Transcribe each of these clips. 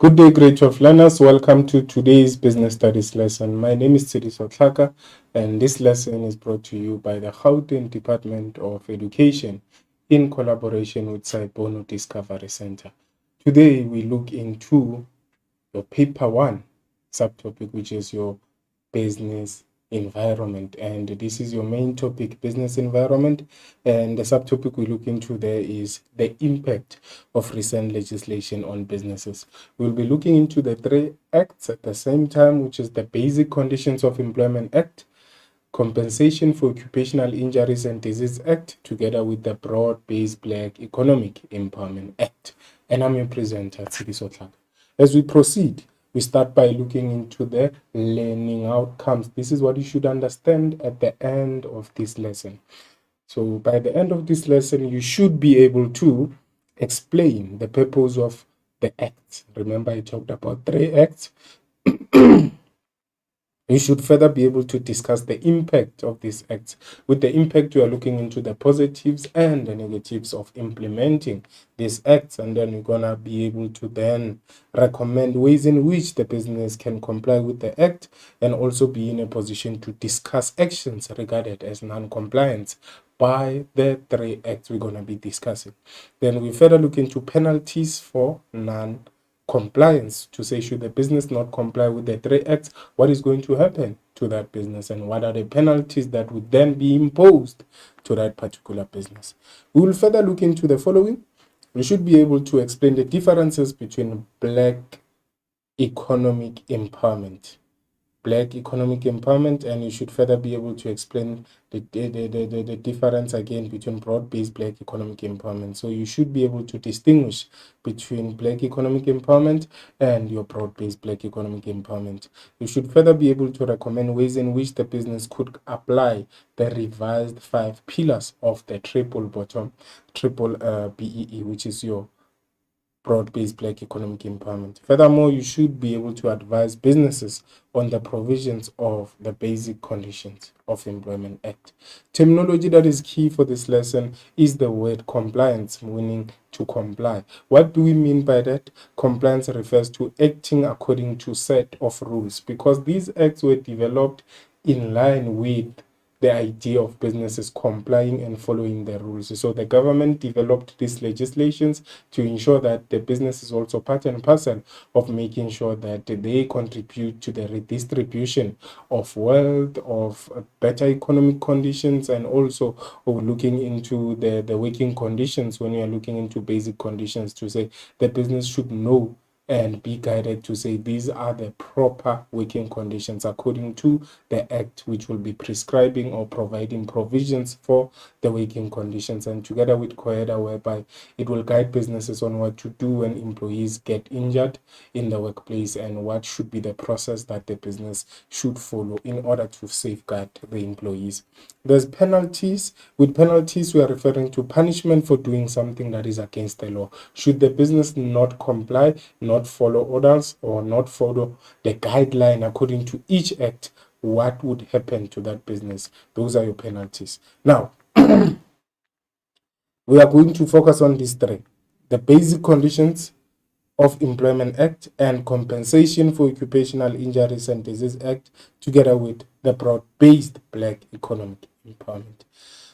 Good day, great of learners. Welcome to today's business studies lesson. My name is Tsidiso Tlhaka, and this lesson is brought to you by the Gauteng Department of Education in collaboration with Saibono Discovery Center. Today, we look into your paper one subtopic, which is your business environment, and this is your main topic, business environment, and the subtopic we look into there is the impact of recent legislation on businesses. We'll be looking into the three acts at the same time, which is the Basic Conditions of Employment Act, Compensation for Occupational Injuries and Disease Act, together with the Broad-Based Black Economic Empowerment Act. And I'm your presenter, Tsidiso Tlhaka. As we proceed, we start by looking into the learning outcomes. This is what you should understand at the end of this lesson. So by the end of this lesson, you should be able to explain the purpose of the acts. Remember, I talked about three acts. You should further be able to discuss the impact of these acts. With the impact, you are looking into the positives and the negatives of implementing these acts, and then you're going to be able to then recommend ways in which the business can comply with the act and also be in a position to discuss actions regarded as non-compliance by the three acts we're going to be discussing. Then we further look into penalties for non-compliance, to say, should the business not comply with the three acts, what is going to happen to that business and what are the penalties that would then be imposed to that particular business. We will further look into the following. We should be able to explain the differences between black economic empowerment, and you should further be able to explain the difference again between broad-based black economic empowerment. So you should be able to distinguish between black economic empowerment and your broad-based black economic empowerment. You should further be able to recommend ways in which the business could apply the revised 5 pillars of the triple BEE, which is your broad-based black economic empowerment. Furthermore, you should be able to advise businesses on the provisions of the Basic Conditions of Employment Act. Terminology that is key for this lesson is the word compliance, meaning to comply. What do we mean by that? Compliance refers to acting according to set of rules, because these acts were developed in line with the idea of businesses complying and following the rules. So the government developed these legislations to ensure that the business is also part and parcel of making sure that they contribute to the redistribution of wealth, of better economic conditions, and also of looking into the working conditions. When you are looking into basic conditions, to say the business should know and be guided to say these are the proper working conditions according to the act, which will be prescribing or providing provisions for the working conditions, and together with COEDA, whereby it will guide businesses on what to do when employees get injured in the workplace and what should be the process that the business should follow in order to safeguard the employees. There's penalties. With penalties, we are referring to punishment for doing something that is against the law. Should the business not comply, not follow orders, or not follow the guideline according to each act, what would happen to that business? Those are your penalties. Now, we are going to focus on these three: the Basic Conditions of Employment Act and Compensation for Occupational Injuries and Disease Act, together with the Broad-Based Black Economic Empowerment.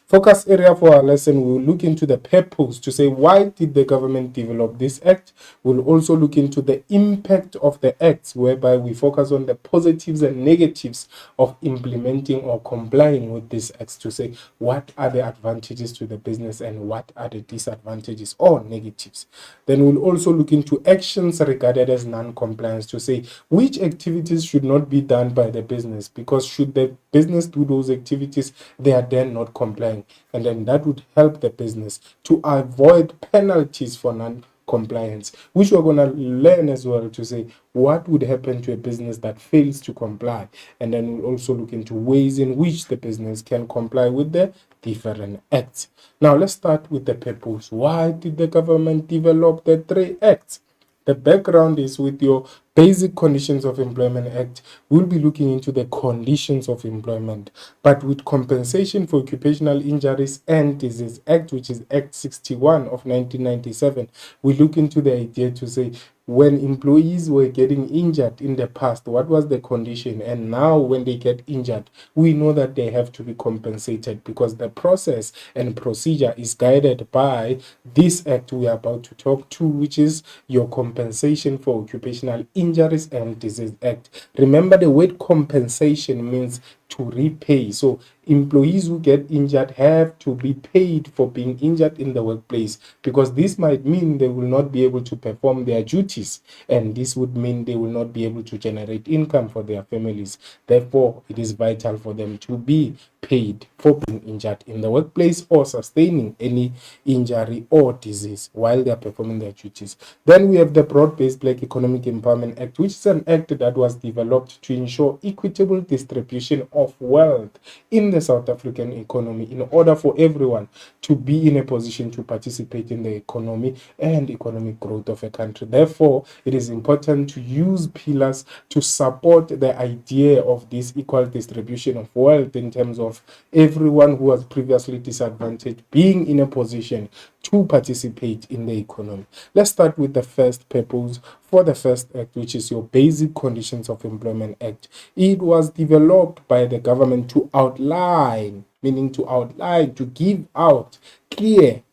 Focus area for our lesson, we will look into the purpose, to say why did the government develop this act. We'll also look into the impact of the acts, whereby we focus on the positives and negatives of implementing or complying with these acts, to say what are the advantages to the business and what are the disadvantages or negatives. Then we'll also look into actions regarded as non-compliance, to say which activities should not be done by the business, because should the business do those activities, they are then not complying, and then that would help the business to avoid penalties for non-compliance, which we're going to learn as well, to say what would happen to a business that fails to comply, and then we'll also look into ways in which the business can comply with the different acts. Now let's start with the purpose. Why did the government develop the three acts? The background is with your Basic Conditions of Employment Act. We'll be looking into the conditions of employment, but with Compensation for Occupational Injuries and Disease Act, which is Act 61 of 1997, we look into the idea to say when employees were getting injured in the past, what was the condition? And now when they get injured, we know that they have to be compensated, because the process and procedure is guided by this act we are about to talk to, which is your Compensation for Occupational Injuries and Disease Act. Remember, the word compensation means to repay. So employees who get injured have to be paid for being injured in the workplace, because this might mean they will not be able to perform their duties, and this would mean they will not be able to generate income for their families. Therefore, it is vital for them to be paid for being injured in the workplace or sustaining any injury or disease while they are performing their duties. Then we have the Broad-Based Black Economic Empowerment Act, which is an act that was developed to ensure equitable distribution of wealth in the South African economy in order for everyone to be in a position to participate in the economy and economic growth of a country. Therefore, it is important to use pillars to support the idea of this equal distribution of wealth, in terms of everyone who was previously disadvantaged being in a position to participate in the economy. Let's start with the first purpose for the first act, which is your Basic Conditions of Employment Act. It was developed by the government to outline, to give out clear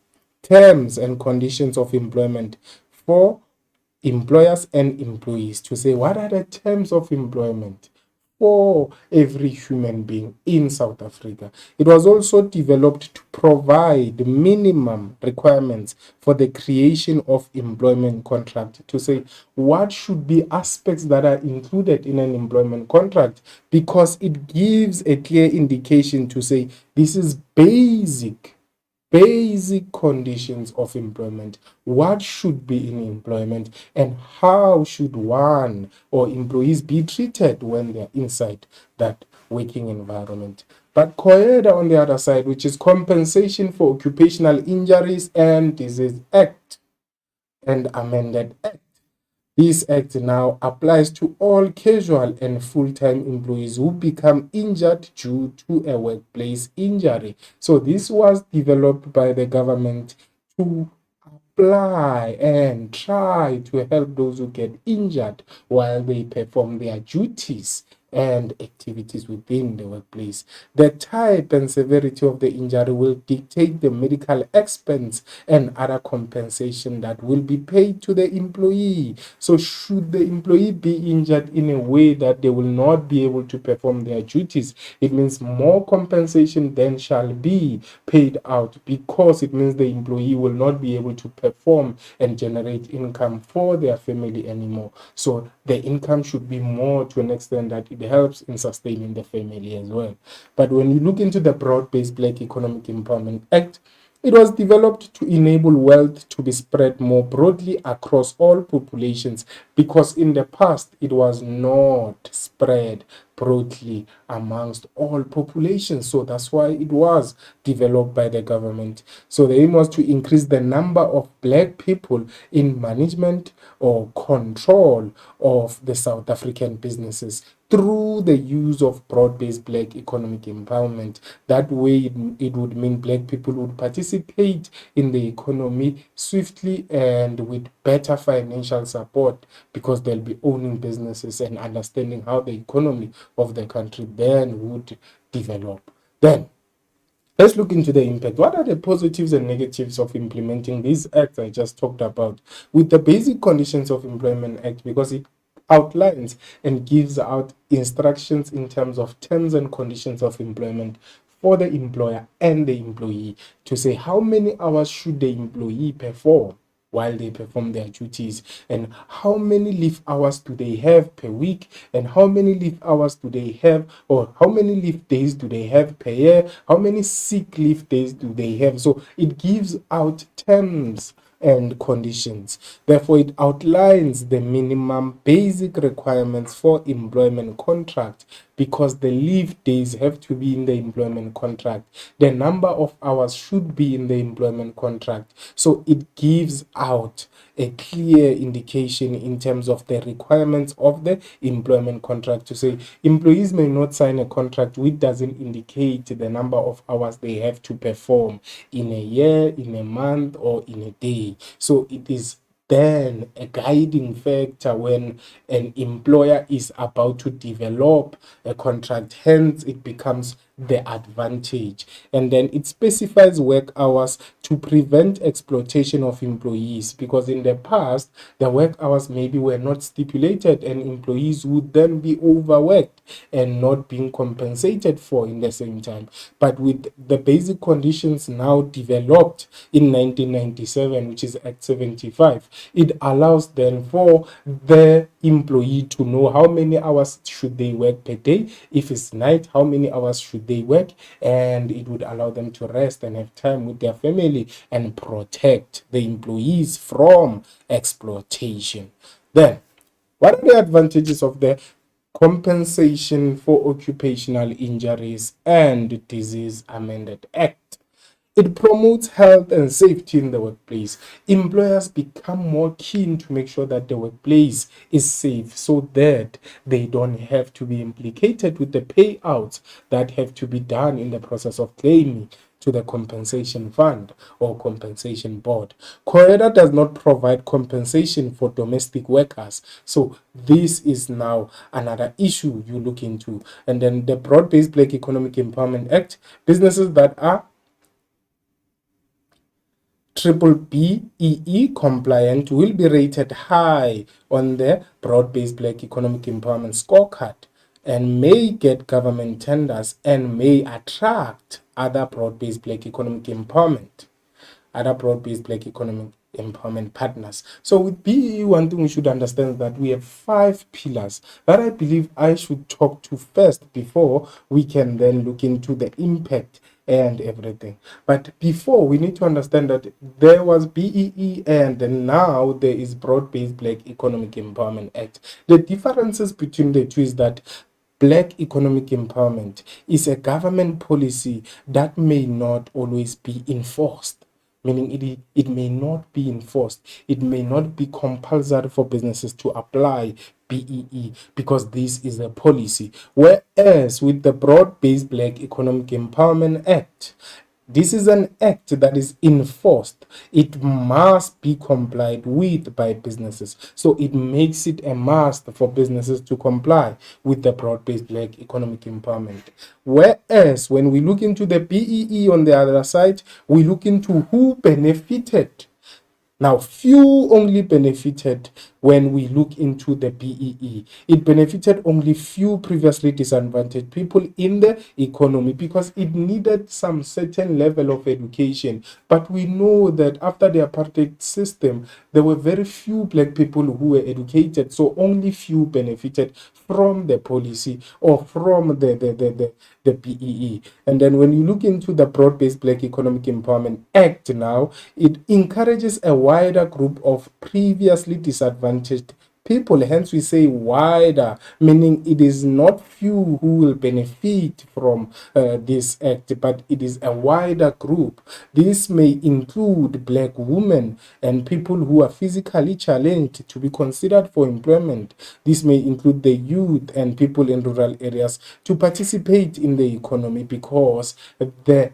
terms and conditions of employment for employers and employees, to say what are the terms of employment for every human being in South Africa. It was also developed to provide minimum requirements for the creation of employment contract, to say what should be aspects that are included in an employment contract, because it gives a clear indication to say this is basic conditions of employment, what should be in employment, and how should one or employees be treated when they're inside that working environment. But COEDA, on the other side, which is Compensation for Occupational Injuries and Disease Act and Amended Act. This act now applies to all casual and full-time employees who become injured due to a workplace injury. So this was developed by the government to apply and try to help those who get injured while they perform their duties and activities within the workplace. The type and severity of the injury will dictate the medical expense and other compensation that will be paid to the employee. So should the employee be injured in a way that they will not be able to perform their duties, it means more compensation then shall be paid out, because it means the employee will not be able to perform and generate income for their family anymore. So the income should be more, to an extent that it helps in sustaining the family as well. But when you look into the Broad-Based Black Economic Empowerment Act, it was developed to enable wealth to be spread more broadly across all populations, because in the past it was not spread broadly amongst all populations. So that's why it was developed by the government. So the aim was to increase the number of black people in management or control of the South African businesses through the use of broad-based black economic empowerment. That way, it would mean black people would participate in the economy swiftly and with better financial support, because they'll be owning businesses and understanding how the economy of the country then would develop. Then, let's look into the impact. What are the positives and negatives of implementing these acts I just talked about with the Basic Conditions of Employment Act? Because it outlines and gives out instructions in terms of terms and conditions of employment for the employer and the employee, to say how many hours should the employee perform while they perform their duties, and how many leave hours do they have per week, and how many leave hours do they have, or how many leave days do they have per year, how many sick leave days do they have. So it gives out terms and conditions. Therefore, it outlines the minimum basic requirements for employment contract, because the leave days have to be in the employment contract. The number of hours should be in the employment contract. So it gives out a clear indication in terms of the requirements of the employment contract, to say employees may not sign a contract which doesn't indicate the number of hours they have to perform in a year, in a month, or in a day. So it is then a guiding factor when an employer is about to develop a contract. Hence, it becomes the advantage. And then it specifies work hours to prevent exploitation of employees, because in the past the work hours maybe were not stipulated and employees would then be overworked and not being compensated for in the same time. But with the basic conditions now developed in 1997, which is Act 75, it allows then for the employee to know how many hours should they work per day. If it's night, how many hours should they work, and it would allow them to rest and have time with their family and protect the employees from exploitation. Then, what are the advantages of the Compensation for Occupational Injuries and Disease Amended Act? It promotes health and safety in the workplace. Employers become more keen to make sure that the workplace is safe so that they don't have to be implicated with the payouts that have to be done in the process of claiming to the compensation fund or compensation board. COEDA does not provide compensation for domestic workers. So this is now another issue you look into. And then the Broad-Based Black Economic Empowerment Act, businesses that are BBEE compliant will be rated high on the Broad-Based Black Economic Empowerment Scorecard and may get government tenders and may attract other broad-based black economic empowerment partners. So with BEE, one thing we should understand is that we have 5 pillars that I believe I should talk to first before we can then look into the impact and everything. But before, we need to understand that there was BEE and now there is Broad-Based Black Economic Empowerment Act. The differences between the two is that Black economic empowerment is a government policy that may not always be enforced, meaning it may not be enforced. It may not be compulsory for businesses to apply BEE because this is a policy. Whereas with the Broad-Based Black Economic Empowerment Act, this is an act that is enforced. It must be complied with by businesses. So it makes it a must for businesses to comply with the Broad-Based Black Economic Empowerment. Whereas when we look into the BEE on the other side, we look into who benefited. Now, few only benefited when we look into the BEE. It benefited only few previously disadvantaged people in the economy because it needed some certain level of education. But we know that after the apartheid system, there were very few black people who were educated. So only few benefited from the policy or from the BEE. And then when you look into the Broad-Based Black Economic Empowerment Act now, it encourages a wider group of previously disadvantaged people. Hence we say wider, meaning it is not few who will benefit from this act, but it is a wider group. This may include black women and people who are physically challenged to be considered for employment. This may include the youth and people in rural areas to participate in the economy, because the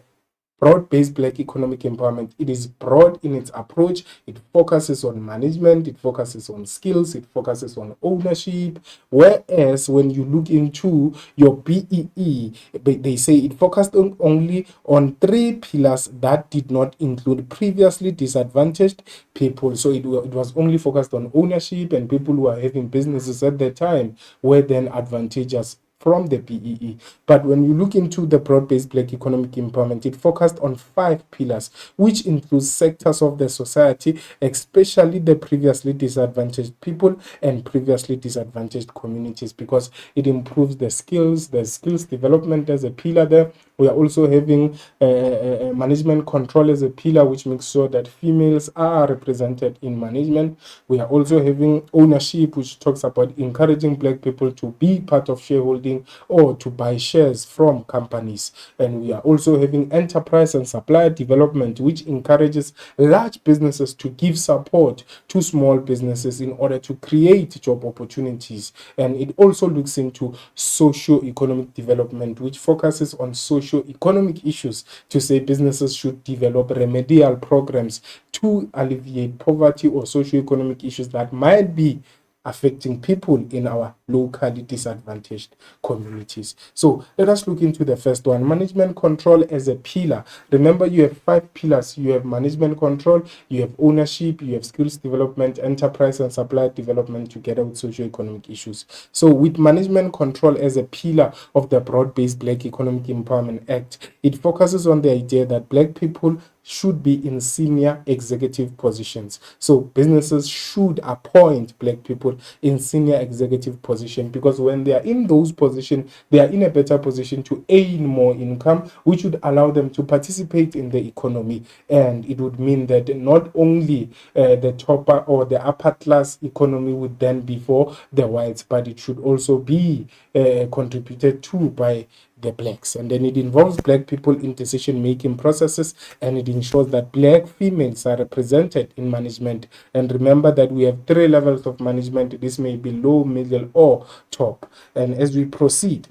Broad-Based Black Economic Empowerment, it is broad in its approach. It focuses on management, it focuses on skills, it focuses on ownership. Whereas when you look into your BEE, they say it focused only on 3 pillars that did not include previously disadvantaged people. So it was only focused on ownership, and people who are having businesses at that time were then advantageous from the BEE. But when you look into the Broad-Based Black Economic Empowerment, it focused on 5 pillars, which includes sectors of the society, especially the previously disadvantaged people and previously disadvantaged communities, because it improves the skills development as a pillar there. We are also having management control as a pillar, which makes sure that females are represented in management. We are also having ownership, which talks about encouraging black people to be part of shareholding or to buy shares from companies. And we are also having enterprise and supplier development, which encourages large businesses to give support to small businesses in order to create job opportunities. And it also looks into socio-economic development, which focuses on social socio-economic issues to say businesses should develop remedial programs to alleviate poverty or socio-economic issues that might be affecting people in our locally disadvantaged communities. So let us look into the first one, management control as a pillar. Remember, you have 5 pillars. You have management control, you have ownership, you have skills development, enterprise and supply development, together with socio-economic issues. So with management control as a pillar of the broad-based Black Economic Empowerment Act, it focuses on the idea that Black people should be in senior executive positions. So businesses should appoint Black people in senior executive position, because when they are in those positions, they are in a better position to earn more income, which would allow them to participate in the economy. And it would mean that not only the topper or the upper class economy would then be for the whites, but it should also be contributed to by the blacks. And then it involves Black people in decision making processes, and it ensures that Black females are represented in management. And remember that we have 3 levels of management. This may be low, middle, or top. And as we proceed,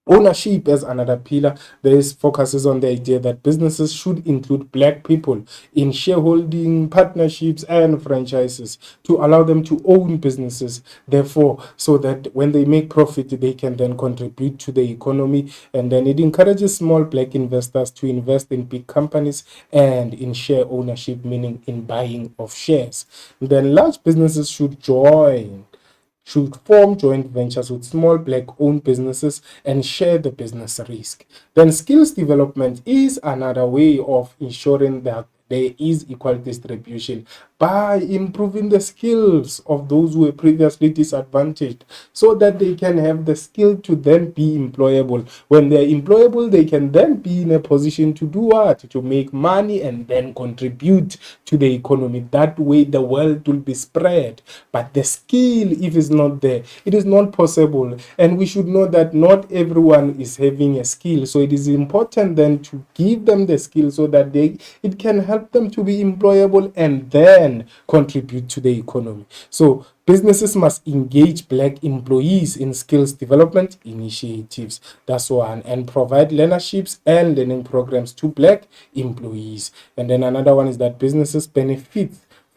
ownership as another pillar, this focuses on the idea that businesses should include Black people in shareholding, partnerships, and franchises to allow them to own businesses, therefore, so that when they make profit, they can then contribute to the economy. And then it encourages small Black investors to invest in big companies and in share ownership, meaning in buying of shares. Then large businesses should form joint ventures with small Black-owned businesses and share the business risk. Then skills development is another way of ensuring that there is equal distribution by improving the skills of those who were previously disadvantaged, so that they can have the skill to then be employable. When they're employable, they can then be in a position to do what? To make money and then contribute to the economy. That way the wealth will be spread. But the skill, if it's not there, it is not possible. And we should know that not everyone is having a skill. So it is important then to give them the skill so that it can help them to be employable and then contribute to the economy. So businesses must engage Black employees in skills development initiatives. That's one. And provide learnerships and learning programs to Black employees. And then another one is that businesses benefit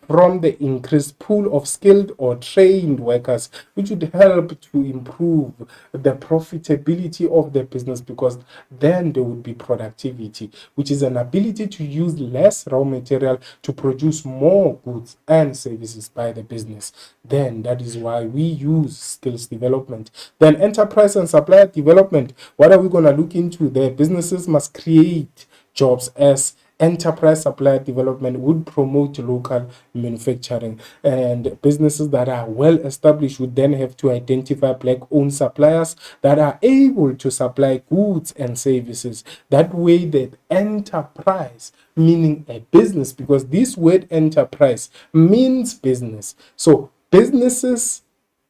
from the increased pool of skilled or trained workers, which would help to improve the profitability of the business, because then there would be productivity, which is an ability to use less raw material to produce more goods and services by the business. Then that is why we use skills development. Then enterprise and supplier development. What are we going to look into there? Businesses must create jobs, as enterprise supplier development would promote local manufacturing, and businesses that are well established would then have to identify Black-owned suppliers that are able to supply goods and services. That way, that enterprise, meaning a business, because this word enterprise means business. So businesses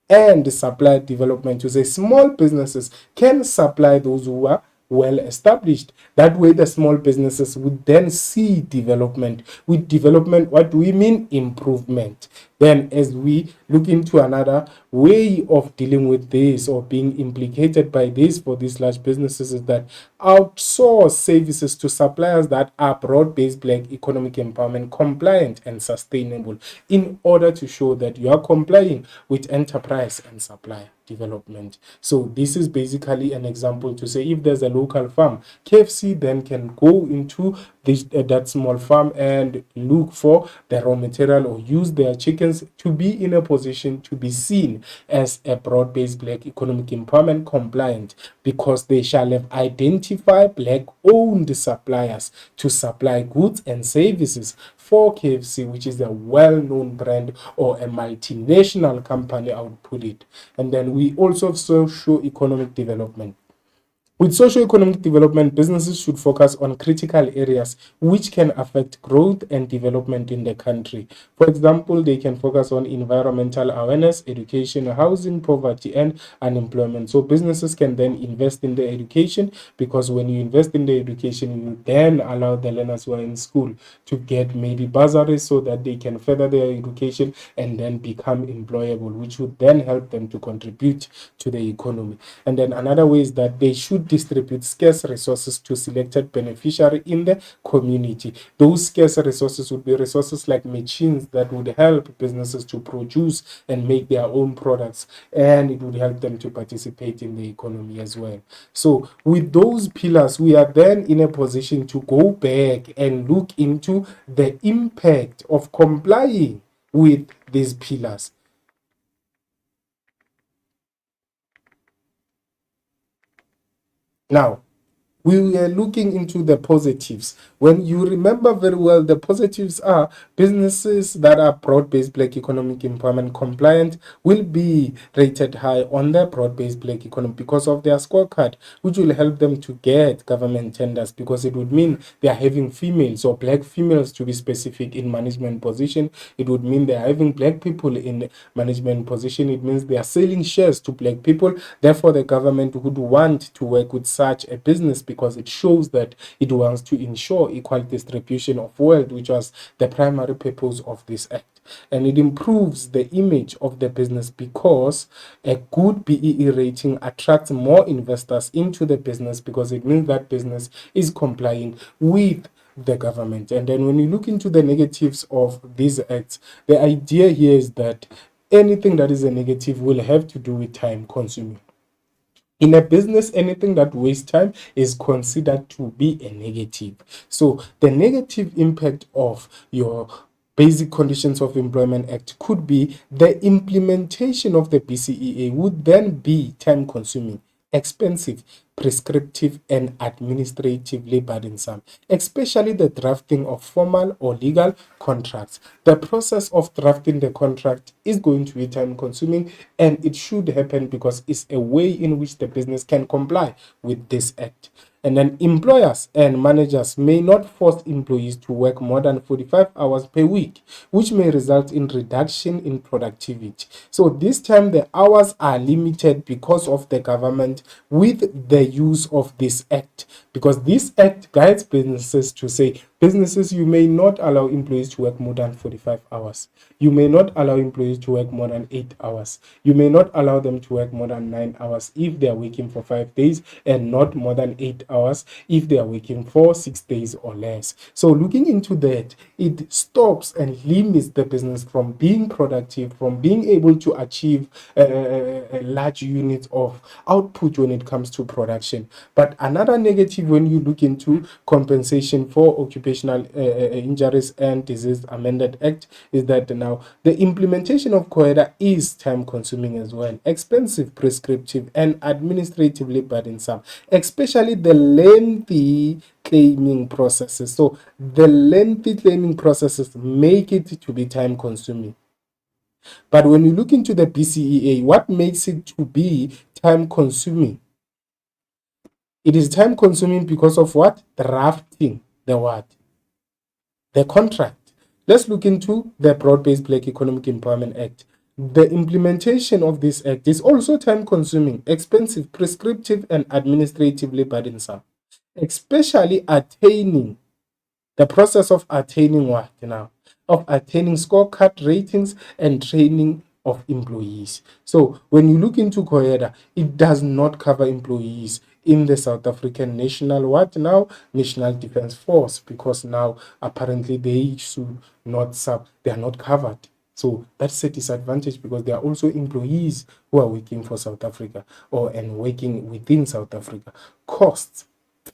and supply development, to say small businesses can supply those who are well established. That way the small businesses would then see development. With development, what do we mean? Improvement. Then as we look into another way of dealing with this, or being implicated by this for these large businesses, is that outsource services to suppliers that are broad-based Black economic empowerment compliant and sustainable, in order to show that you are complying with enterprise and supply development. So this is basically an example to say, if there's a local farm, KFC then can go into that small farm and look for the raw material, or use their chickens to be in a position to be seen as a broad-based Black economic empowerment compliant, because they shall have identified Black-owned suppliers to supply goods and services for KFC, which is a well-known brand or a multinational company, I would put it. And then we also have socio-economic development. With socio-economic development, businesses should focus on critical areas which can affect growth and development in the country. For example, they can focus on environmental awareness, education, housing, poverty, and unemployment. So businesses can then invest in the education, because when you invest in the education, you then allow the learners who are in school to get maybe bursaries, so that they can further their education and then become employable, which would then help them to contribute to the economy. And then another way is that they should distribute scarce resources to selected beneficiary in the community. Those scarce resources would be resources like machines that would help businesses to produce and make their own products, and it would help them to participate in the economy as well. So with those pillars, we are then in a position to go back and look into the impact of complying with these pillars. Now, we were looking into the positives. When you remember very well, the positives are businesses that are broad-based black economic empowerment compliant will be rated high on the broad-based black economy because of their scorecard, which will help them to get government tenders, because it would mean they are having females or black females, to be specific, in management position. It would mean they are having black people in management position. It means they are selling shares to black people. Therefore, the government would want to work with such a business because it shows that it wants to ensure equal distribution of wealth, which was the primary purpose of this act. And it improves the image of the business because a good BEE rating attracts more investors into the business, because it means that business is complying with the government. And then when you look into the negatives of these acts, the idea here is that anything that is a negative will have to do with time consuming. In a business, anything that wastes time is considered to be a negative. So the negative impact of your Basic Conditions of Employment Act could be the implementation of the BCEA would then be time consuming, expensive, prescriptive, and administratively burdensome, especially the drafting of formal or legal contracts. The process of drafting the contract is going to be time consuming, and it should happen because it's a way in which the business can comply with this act. And then employers and managers may not force employees to work more than 45 hours per week, which may result in reduction in productivity. So this time the hours are limited because of the government with the use of this act, because this act guides businesses to say, businesses, you may not allow employees to work more than 45 hours. You may not allow employees to work more than 8 hours. You may not allow them to work more than 9 hours if they are working for 5 days, and not more than 8 hours if they are working for 6 days or less. So looking into that, it stops and limits the business from being productive, from being able to achieve a large unit of output when it comes to production. But another negative, when you look into compensation for occupational injuries and disease amended act, is that now the implementation of COEDA is time consuming as well, expensive, prescriptive, and administratively burdensome, especially the lengthy claiming processes. So the lengthy claiming processes make it to be time consuming. But when you look into the BCEA, what makes it to be time consuming? It is time consuming because of what? Drafting the what? The contract. Let's look into the Broad-Based Black Economic Empowerment Act. The implementation of this act is also time consuming, expensive, prescriptive, and administratively burdensome, especially attaining the process of attaining what now? Of attaining scorecard ratings and training of employees. So when you look into COEDA, it does not cover employees in the South African National Defence Force, because now apparently they should not they are not covered. So that's a disadvantage, because there are also employees who are working for South Africa and working within South Africa. Costs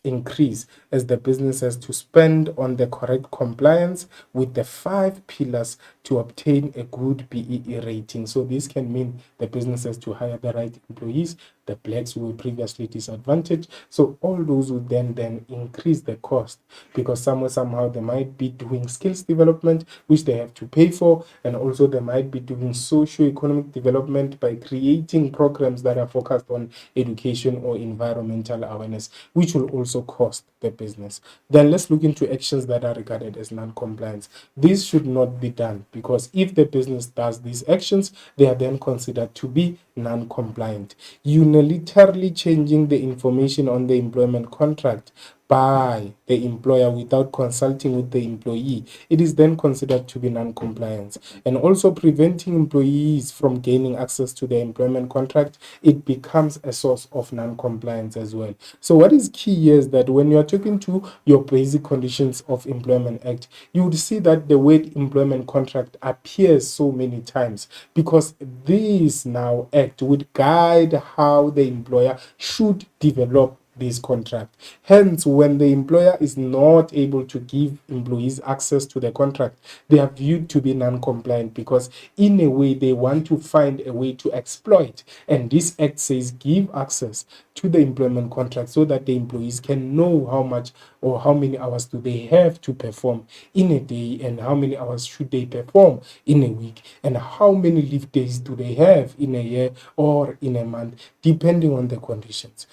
increase as the business has to spend on the correct compliance with the 5 pillars to obtain a good BEE rating. So this can mean the business has to hire the right employees, the blacks who were previously disadvantaged. So all those would then increase the cost, because somehow they might be doing skills development, which they have to pay for, and also they might be doing socio-economic development by creating programs that are focused on education or environmental awareness, which will also cost the business. Then let's look into actions that are regarded as non-compliance. This should not be done, because if the business does these actions, they are then considered to be non-compliant. Unilaterally changing the information on the employment contract by the employer without consulting with the employee, it is then considered to be non-compliance. And also preventing employees from gaining access to their employment contract, it becomes a source of non-compliance as well. So what is key here is that when you are talking to your basic conditions of employment act, you would see that the word employment contract appears so many times, because this now act would guide how the employer should develop this contract. Hence, when the employer is not able to give employees access to the contract, they are viewed to be non-compliant, because in a way they want to find a way to exploit. And this act says give access to the employment contract so that the employees can know how much or how many hours do they have to perform in a day, and how many hours should they perform in a week, and how many leave days do they have in a year or in a month, depending on the conditions.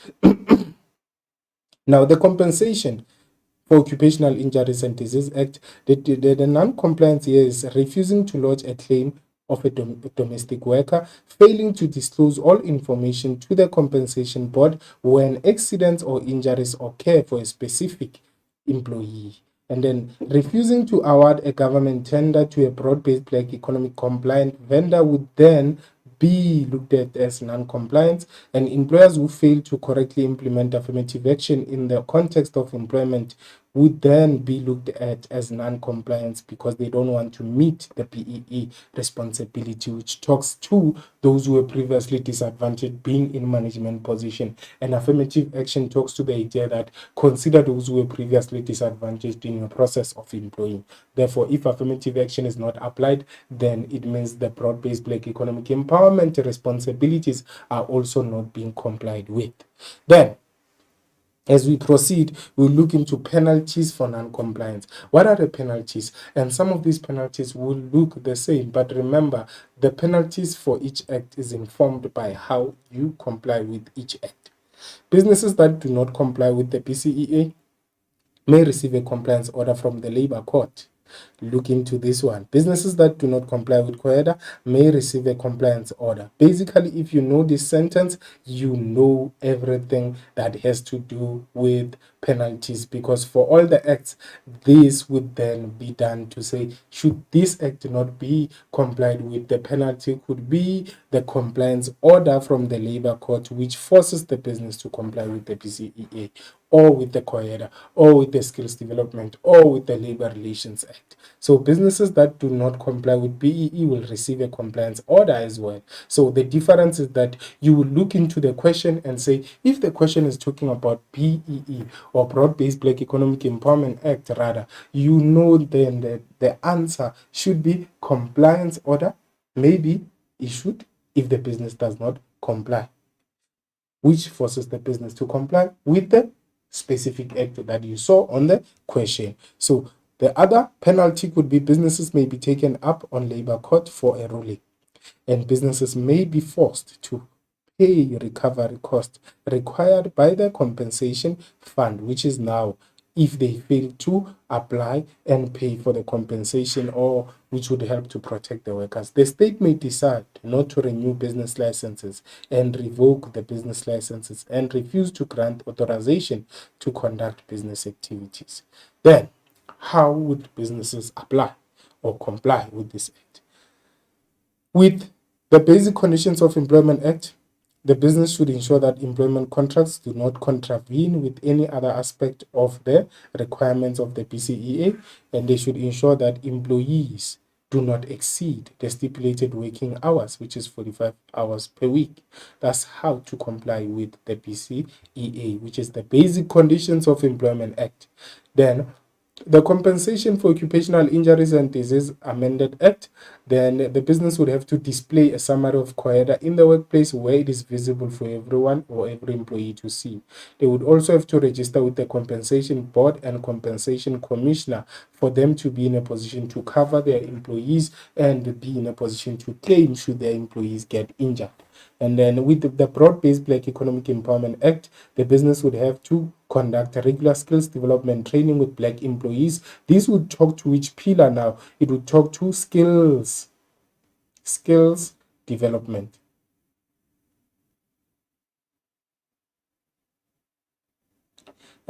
Now, the compensation for Occupational Injuries and Disease Act, the non-compliance here is refusing to lodge a claim of a domestic worker, failing to disclose all information to the compensation board when accidents or injuries occur for a specific employee, and then refusing to award a government tender to a broad-based black economic compliant vendor would then be looked at as non-compliance, and employers who fail to correctly implement affirmative action in the context of employment would then be looked at as non-compliance, because they don't want to meet the PEE responsibility, which talks to those who were previously disadvantaged being in management position. And affirmative action talks to the idea that consider those who were previously disadvantaged in your process of employing. Therefore, if affirmative action is not applied, then it means the broad-based black economic empowerment responsibilities are also not being complied with. Then, as we proceed, we'll look into penalties for non-compliance. What are the penalties? And some of these penalties will look the same, but remember, the penalties for each act is informed by how you comply with each act. Businesses that do not comply with the PCEA may receive a compliance order from the Labor Court. Look into this one. Businesses that do not comply with COEDA may receive a compliance order. Basically, if you know this sentence, you know everything that has to do with penalties, because for all the acts, this would then be done to say, should this act not be complied with, the penalty could be the compliance order from the Labor Court, which forces the business to comply with the PCEA, or with the COEDA, or with the Skills Development, or with the Labor Relations Act. So businesses that do not comply with BEE will receive a compliance order as well. So the difference is that you will look into the question and say, if the question is talking about BEE, or Broad-Based Black Economic Empowerment Act rather, you know then that the answer should be compliance order, maybe issued if the business does not comply, which forces the business to comply with the specific act that you saw on the question. So the other penalty could be businesses may be taken up on labor court for a ruling, and businesses may be forced to pay recovery costs required by the compensation fund, which is now if they fail to apply and pay for the compensation, or which would help to protect the workers. The state may decide not to renew business licenses and revoke the business licenses and refuse to grant authorization to conduct business activities. Then, how would businesses apply or comply with this act? With the Basic Conditions of Employment Act, the business should ensure that employment contracts do not contravene with any other aspect of the requirements of the PCEA, and they should ensure that employees do not exceed the stipulated working hours, which is 45 hours per week. That's how to comply with the PCEA, which is the Basic Conditions of Employment Act. Then the Compensation for Occupational Injuries and Disease Amended Act, then the business would have to display a summary of COEDA in the workplace where it is visible for everyone or every employee to see. They would also have to register with the Compensation Board and Compensation Commissioner for them to be in a position to cover their employees and be in a position to claim should their employees get injured. And then with the Broad-Based Black Economic Empowerment Act, the business would have to conduct a regular skills development training with black employees. This would talk to which pillar now? It would talk to skills development.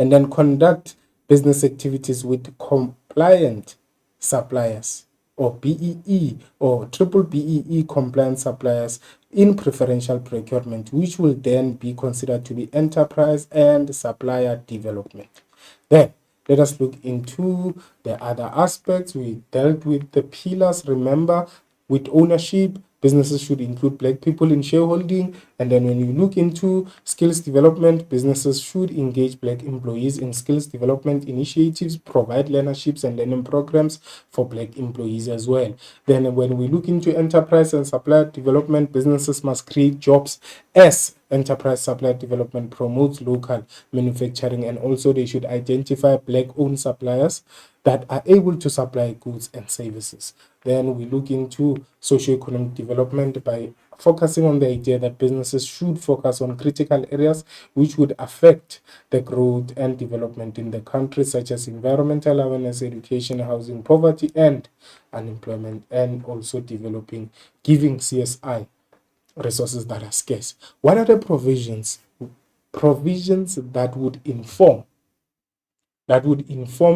and then conduct business activities with compliant suppliers, or BEE or triple BEE compliant suppliers in preferential procurement, which will then be considered to be enterprise and supplier development. Then let us look into the other aspects. We dealt with the pillars, remember, with ownership. Businesses should include Black people in shareholding. And then when you look into skills development, businesses should engage Black employees in skills development initiatives, provide learnerships and learning programs for Black employees as well. Then when we look into enterprise and supplier development, businesses must create jobs as enterprise supplier development promotes local manufacturing, and also they should identify Black-owned suppliers that are able to supply goods and services. Then we look into socioeconomic development by focusing on the idea that businesses should focus on critical areas which would affect the growth and development in the country, such as environmental awareness, education, housing, poverty, and unemployment, and also giving CSI resources that are scarce. What are the provisions? Provisions that would inform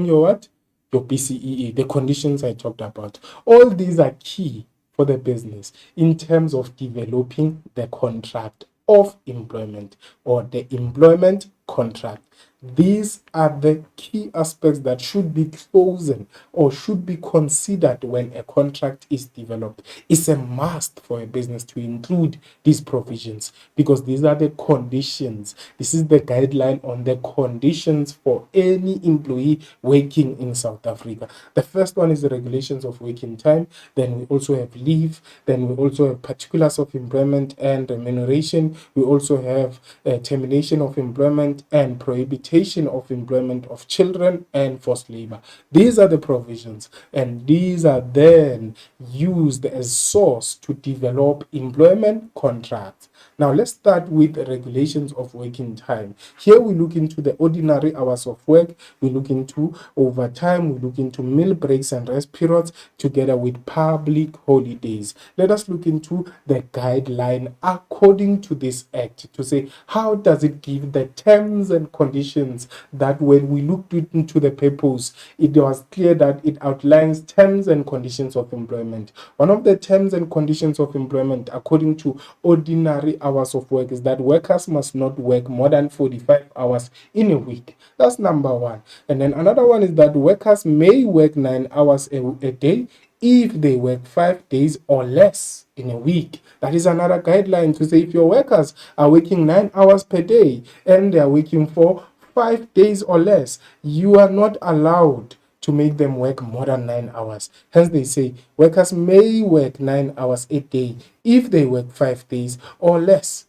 your what? Your PCEE, the conditions I talked about. All these are key for the business in terms of developing the contract of employment or the employment contract. These are the key aspects that should be chosen or should be considered when a contract is developed. It's a must for a business to include these provisions because these are the conditions. This is the guideline on the conditions for any employee working in South Africa. The first one is the regulations of working time. Then we also have leave. Then we also have particulars of employment and remuneration. We also have termination of employment and prohibition of employment of children and forced labor. These are the provisions, and these are then used as source to develop employment contracts. Now let's start with the regulations of working time. Here we look into the ordinary hours of work, we look into overtime, we look into meal breaks and rest periods together with public holidays. Let us look into the guideline according to this act to say how does it give the terms and conditions that when we looked into the purpose, it was clear that it outlines terms and conditions of employment. One of the terms and conditions of employment according to ordinary hours of work is that workers must not work more than 45 hours in a week. That's number one. And then another one is that workers may work 9 hours a day if they work 5 days or less in a week. That is another guideline to say if your workers are working 9 hours per day and they are working for 5 days or less, you are not allowed to make them work more than 9 hours. Hence they say workers may work 9 hours a day if they work 5 days or less.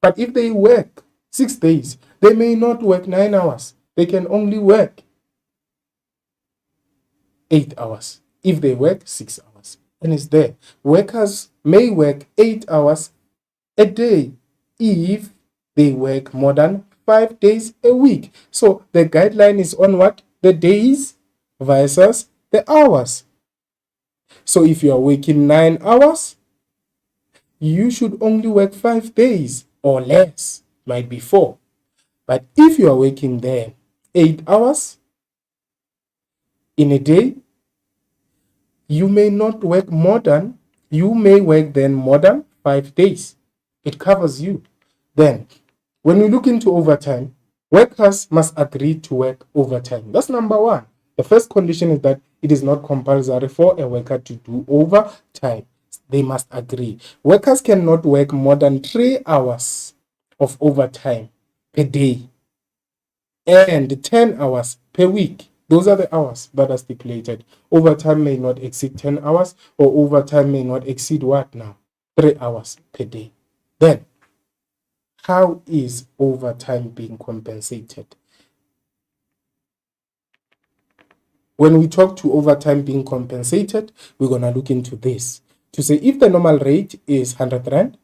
But if they work 6 days, they may not work 9 hours. They can only work 8 hours if they work 6 hours. And it's there. Workers may work 8 hours a day if they work more than 5 days a week. So the guideline is on what? The days versus the hours. So if you are working 9 hours, you should only work 5 days or less, might be 4. But if you are working there 8 hours in a day, you may work then more than 5 days. It covers you. Then, when we look into overtime, workers must agree to work overtime. That's number one. The first condition is that it is not compulsory for a worker to do overtime. They must agree. Workers cannot work more than 3 hours of overtime per day and 10 hours per week. Those are the hours that are stipulated. Overtime may not exceed 10 hours, or overtime may not exceed what now? 3 hours per day. Then, how is overtime being compensated? When we talk to overtime being compensated, we're going to look into this to say if the normal rate is 100 Rand,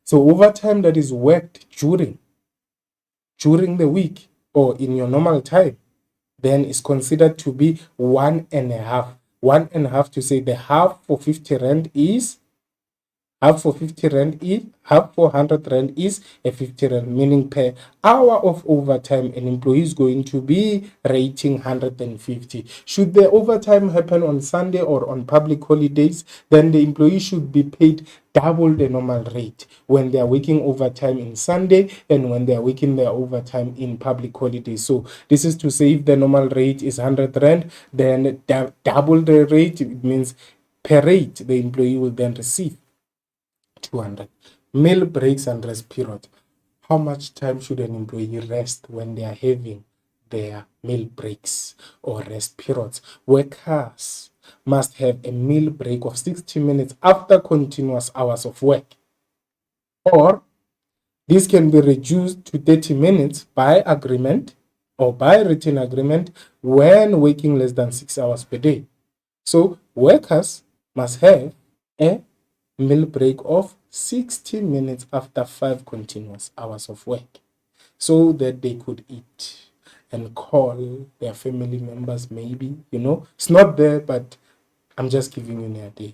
so overtime that is worked during the week or in your normal time, then is considered to be 1.5. 1.5 to say the half for 50 Rand is half for 50 rand is half for 100 rand is a 50 rand, meaning per hour of overtime an employee is going to be rating 150. Should the overtime happen on Sunday or on public holidays, then the employee should be paid double the normal rate when they are working overtime in Sunday and when they are working their overtime in public holidays. So this is to say, if the normal rate is 100 rand, then double the rate. It means per rate the employee will then receive 200. Meal breaks and rest period. How much time should an employee rest when they are having their meal breaks or rest periods? Workers must have a meal break of 60 minutes after continuous hours of work, or this can be reduced to 30 minutes by agreement or by written agreement when working less than 6 hours per day. So workers must have a meal break of 60 minutes after 5 continuous hours of work so that they could eat and call their family members. Maybe, it's not there, but I'm just giving you an idea.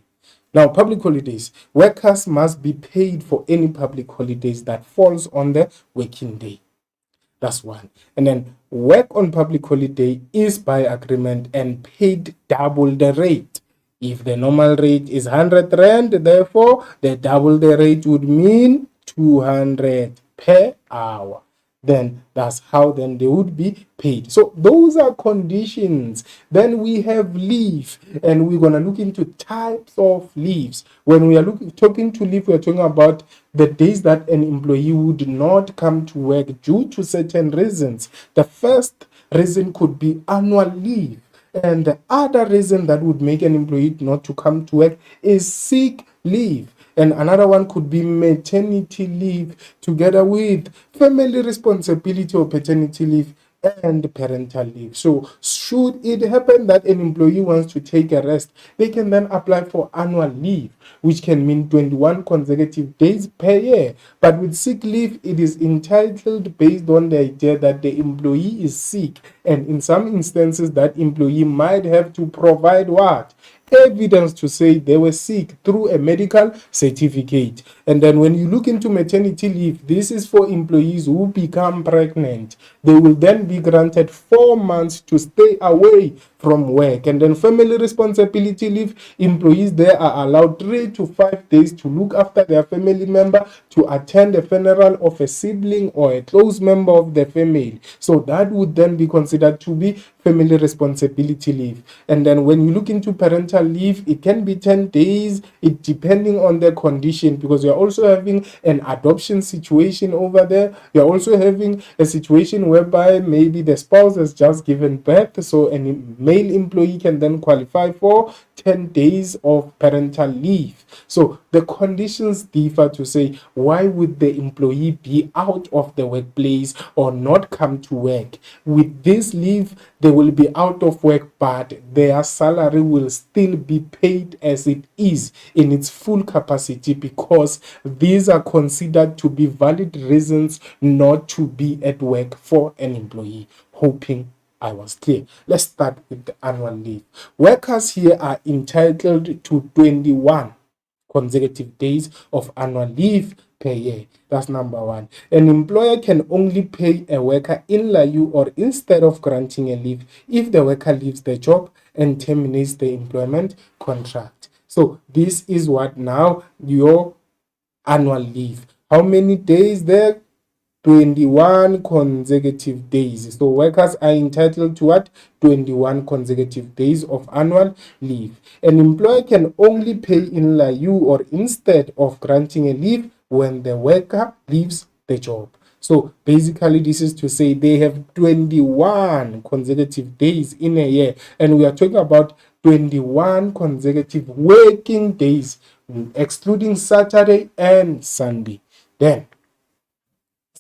Now, public holidays. Workers must be paid for any public holidays that falls on the working day. That's one. And then work on public holiday is by agreement and paid double the rate. If the normal rate is 100 rand, therefore the double the rate would mean 200 per hour. Then that's how then they would be paid. So those are conditions. Then we have leave, and we're going to look into types of leaves. When we are talking to leave, we're talking about the days that an employee would not come to work due to certain reasons. The first reason could be annual leave, and the other reason that would make an employee not to come to work is sick leave. And another one could be maternity leave, together with family responsibility or paternity leave and parental leave. So should it happen that an employee wants to take a rest, they can then apply for annual leave, which can mean 21 consecutive days per year. But with sick leave, it is entitled based on the idea that the employee is sick, and in some instances that employee might have to provide what? Evidence to say they were sick through a medical certificate. And then when you look into maternity leave, this is for employees who become pregnant. They will then be granted 4 months to stay away from work. And then family responsibility leave, employees there are allowed 3 to 5 days to look after their family member, to attend a funeral of a sibling or a close member of the family. So that would then be considered to be family responsibility leave. And then when you look into parental leave, it can be 10 days, it depending on the condition, because you're also having an adoption situation over there. You're also having a situation whereby maybe the spouse has just given birth, so a male employee can then qualify for 10 days of parental leave. So the conditions differ to say, why would the employee be out of the workplace or not come to work? With this leave, they will be out of work, but their salary will still be paid as it is in its full capacity, because these are considered to be valid reasons not to be at work for an employee. Hoping I was clear. Let's start with the annual leave. Workers here are entitled to 21 consecutive days of annual leave per year. That's number one. An employer can only pay a worker in lieu or instead of granting a leave if the worker leaves the job and terminates the employment contract. So this is what now your annual leave. How many days there? 21 consecutive days. So workers are entitled to what? 21 consecutive days of annual leave. An employer can only pay in lieu or instead of granting a leave when the worker leaves the job. So basically, this is to say they have 21 consecutive days in a year, and we are talking about 21 consecutive working days, excluding Saturday and Sunday. Then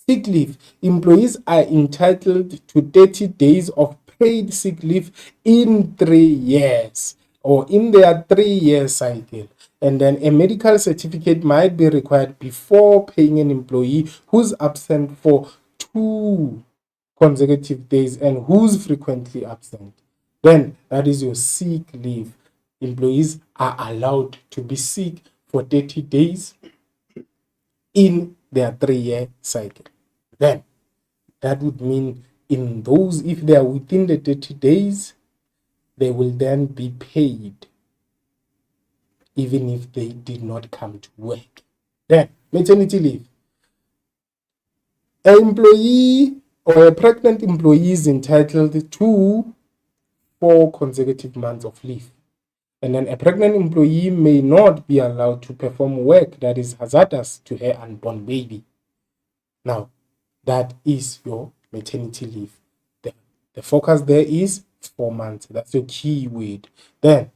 sick leave. Employees are entitled to 30 days of paid sick leave in 3 years, or in their 3-year cycle. And then a medical certificate might be required before paying an employee who's absent for 2 consecutive days and who's frequently absent. Then that is your sick leave. Employees are allowed to be sick for 30 days in their 3-year cycle. Then that would mean in those, if they are within the 30 days, they will then be paid even if they did not come to work. Then maternity leave. An employee or a pregnant employee is entitled to 4 consecutive months of leave. And then a pregnant employee may not be allowed to perform work that is hazardous to her unborn baby. Now, that is your maternity leave. The focus there is 4 months. That's your key word. Then,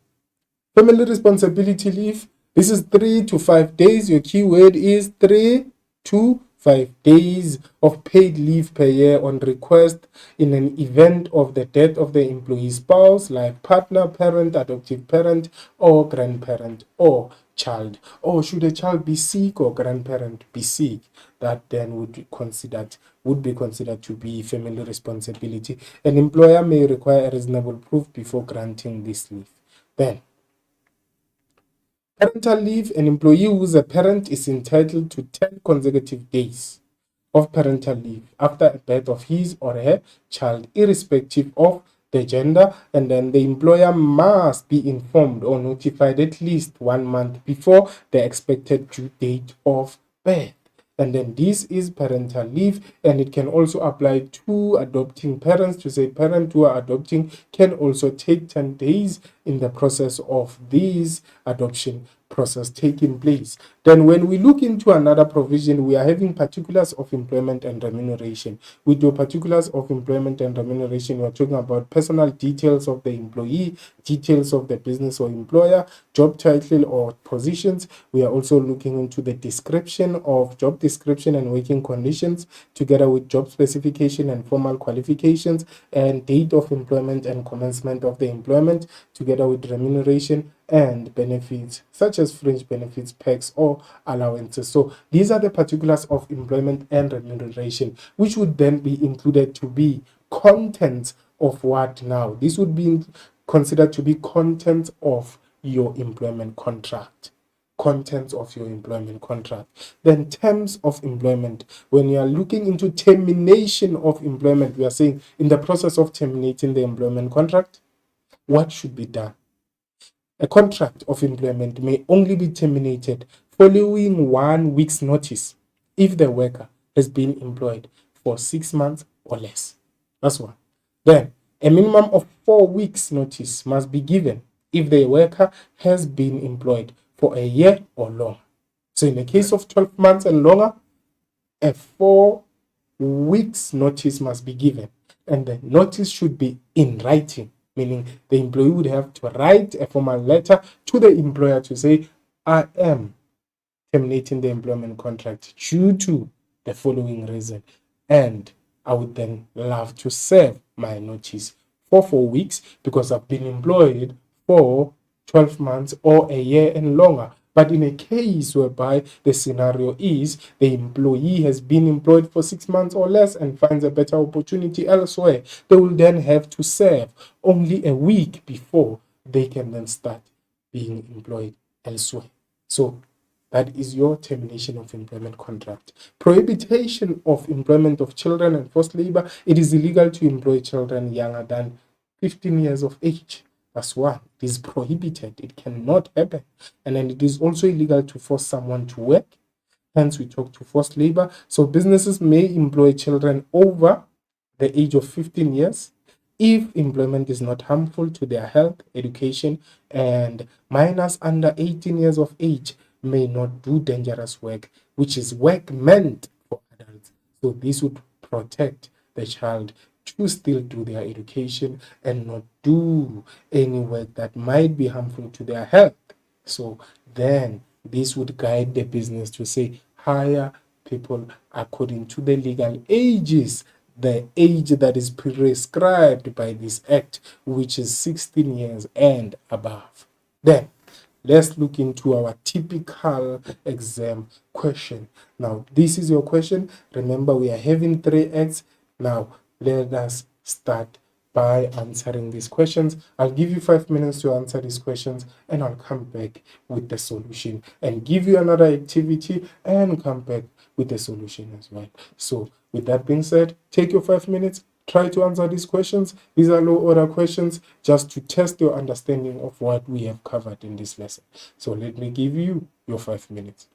family responsibility leave. This is 3 to 5 days. Your key word is 3 to 5 days of paid leave per year on request in an event of the death of the employee's spouse, like partner, parent, adoptive parent, or grandparent, or child. Or should a child be sick or grandparent be sick, that then would be considered to be family responsibility. An employer may require a reasonable proof before granting this leave. Then, parental leave. An employee who is a parent is entitled to 10 consecutive days of parental leave after the birth of his or her child, irrespective of the gender, and then the employer must be informed or notified at least 1 month before the expected due date of birth. And then this is parental leave, and it can also apply to adopting parents. To say parents who are adopting can also take 10 days in the process of this adoption process taking place. Then when we look into another provision, we are having particulars of employment and remuneration. With your particulars of employment and remuneration, we are talking about personal details of the employee, details of the business or employer, job title or positions. We are also looking into the description of job description and working conditions, together with job specification and formal qualifications, and date of employment and commencement of the employment, together with remuneration and benefits such as fringe benefits, perks, or allowances. So these are the particulars of employment and remuneration, which would then be included to be contents of what now? This would be considered to be contents of your employment contract. Contents of your employment contract. Then terms of employment. When you are looking into termination of employment, we are saying in the process of terminating the employment contract, what should be done? A contract of employment may only be terminated following 1 week's notice if the worker has been employed for 6 months or less. That's one. Then, a minimum of 4 weeks' notice must be given if the worker has been employed for a year or longer. So, in the case of 12 months and longer, a 4 weeks' notice must be given, and the notice should be in writing, meaning the employee would have to write a formal letter to the employer to say, I am terminating the employment contract due to the following reason, and I would then love to serve my notice for 4 weeks because I've been employed for 12 months or a year and longer. But in a case whereby the scenario is the employee has been employed for 6 months or less and finds a better opportunity elsewhere, they will then have to serve only a week before they can then start being employed elsewhere. So that is your termination of employment contract. Prohibition of employment of children and forced labor. It is illegal to employ children younger than 15 years of age. That's one. It is prohibited. It cannot happen. And then it is also illegal to force someone to work. Hence, we talk to forced labor. So businesses may employ children over the age of 15 years if employment is not harmful to their health, education, and minors under 18 years of age may not do dangerous work, which is work meant for adults. So this would protect the child to still do their education and not do any work that might be harmful to their health. So then this would guide the business to say, hire people according to the legal ages, the age that is prescribed by this act, which is 16 years and above. Then let's look into our typical exam question. Now, this is your question. Remember, we are having 3 acts. Now, let us start by answering these questions. I'll give you 5 minutes to answer these questions, and I'll come back with the solution and give you another activity and come back with the solution as well. So with that being said, take your 5 minutes, try to answer these questions. These are low order questions just to test your understanding of what we have covered in this lesson. So let me give you your 5 minutes.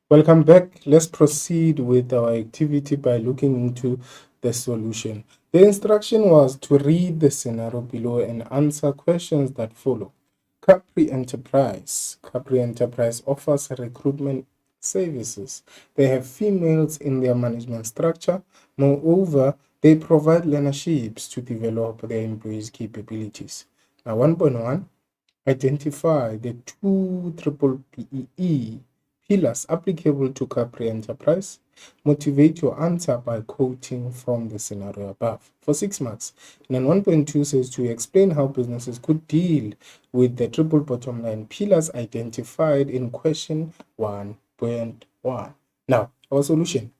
Welcome back. Let's proceed with our activity by looking into the solution. The instruction was to read the scenario below and answer questions that follow. Capri Enterprise. Capri Enterprise offers recruitment services. They have females in their management structure. Moreover, they provide learnerships to develop their employees' capabilities. Now, 1.1, identify the two triple PEE pillars applicable to Capri Enterprise. Motivate your answer by quoting from the scenario above for 6 marks. And then 1.2 says to explain how businesses could deal with the triple bottom line pillars identified in question 1.1. Now, our solution.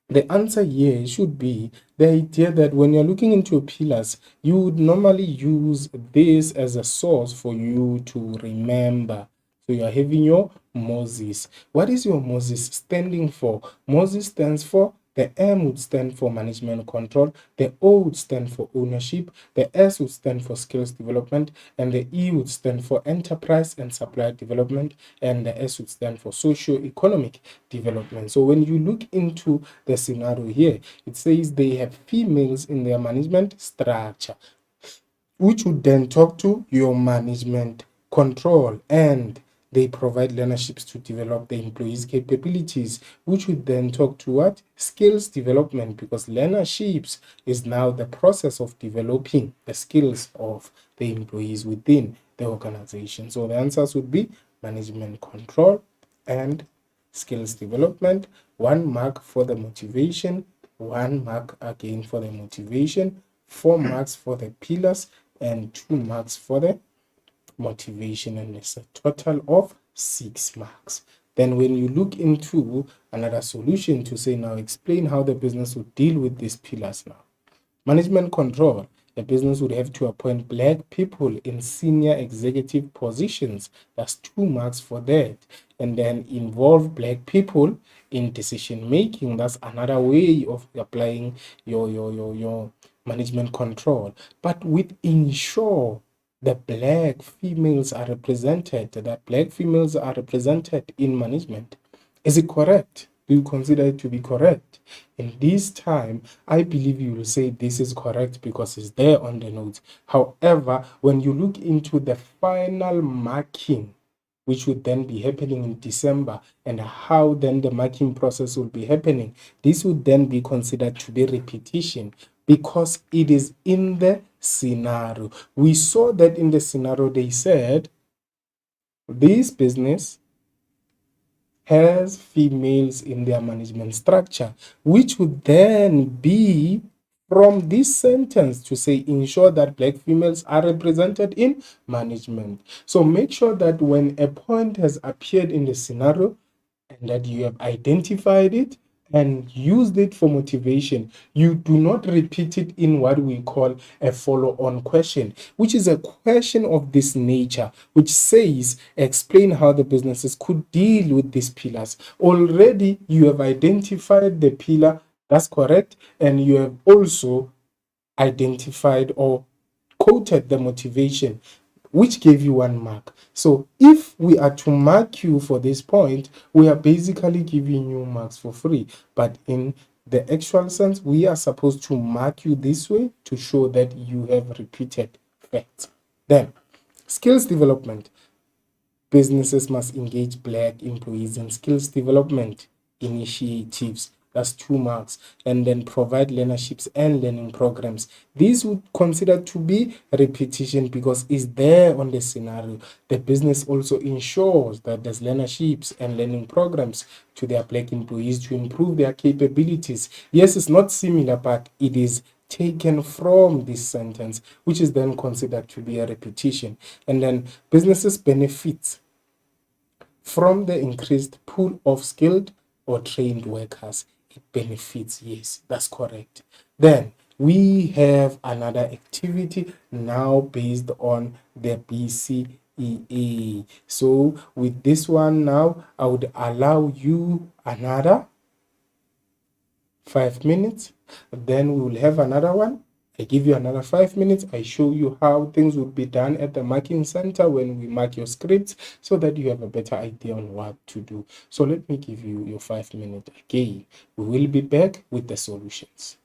The answer here should be the idea that when you're looking into pillars, you would normally use this as a source for you to remember. So you're having your MOSES. What is your MOSES standing for? MOSES stands for, the M would stand for management control, the O would stand for ownership, the S would stand for skills development, and the E would stand for enterprise and supply development, and the S would stand for socio-economic development. So when you look into the scenario here, it says they have females in their management structure, which would then talk to your management control, and they provide learnerships to develop the employees' capabilities, which would then talk to what? Skills development, because learnerships is now the process of developing the skills of the employees within the organization. So the answers would be management control and skills development. 1 mark for the motivation, 1 mark again for the motivation, 4 marks for the pillars, and 2 marks for the motivation, and it's a total of 6 marks. Then when you look into another solution to say now explain how the business would deal with these pillars now. Management control. The business would have to appoint black people in senior executive positions. That's 2 marks for that. And then involve black people in decision making. That's another way of applying your management control. But with ensure that black females are represented, in management. Is it correct? Do you consider it to be correct? In this time, I believe you will say this is correct because it's there on the notes. However, when you look into the final marking, which would then be happening in December, and how then the marking process will be happening, this would then be considered to be repetition because it is in the scenario. We saw that in the scenario they said this business has females in their management structure, which would then be from this sentence to say ensure that black females are represented in management. So make sure that when a point has appeared in the scenario and that you have identified it and used it for motivation, you do not repeat it in what we call a follow-on question, which is a question of this nature, which says explain how the businesses could deal with these pillars. Already you have identified the pillar, that's correct, and you have also identified or quoted the motivation, which gave you 1 mark. So if we are to mark you for this point, we are basically giving you marks for free. But in the actual sense, we are supposed to mark you this way to show that you have repeated facts. Then, skills development. Businesses must engage black employees in skills development initiatives. That's 2 marks. And then provide learnerships and learning programs. These would consider to be repetition because it's there on the scenario. The business also ensures that there's learnerships and learning programs to their black employees to improve their capabilities. Yes, it's not similar, but it is taken from this sentence, which is then considered to be a repetition. And then businesses benefit from the increased pool of skilled or trained workers. It benefits, yes, that's correct. Then we have another activity now based on the BCEA. So with this one now, I would allow you another 5 minutes. Then we will have another one I give you another 5 minutes. I show you how things would be done at the marking center when we mark your scripts, so that you have a better idea on what to do. So let me give you your 5 minutes again. We will be back with the solutions.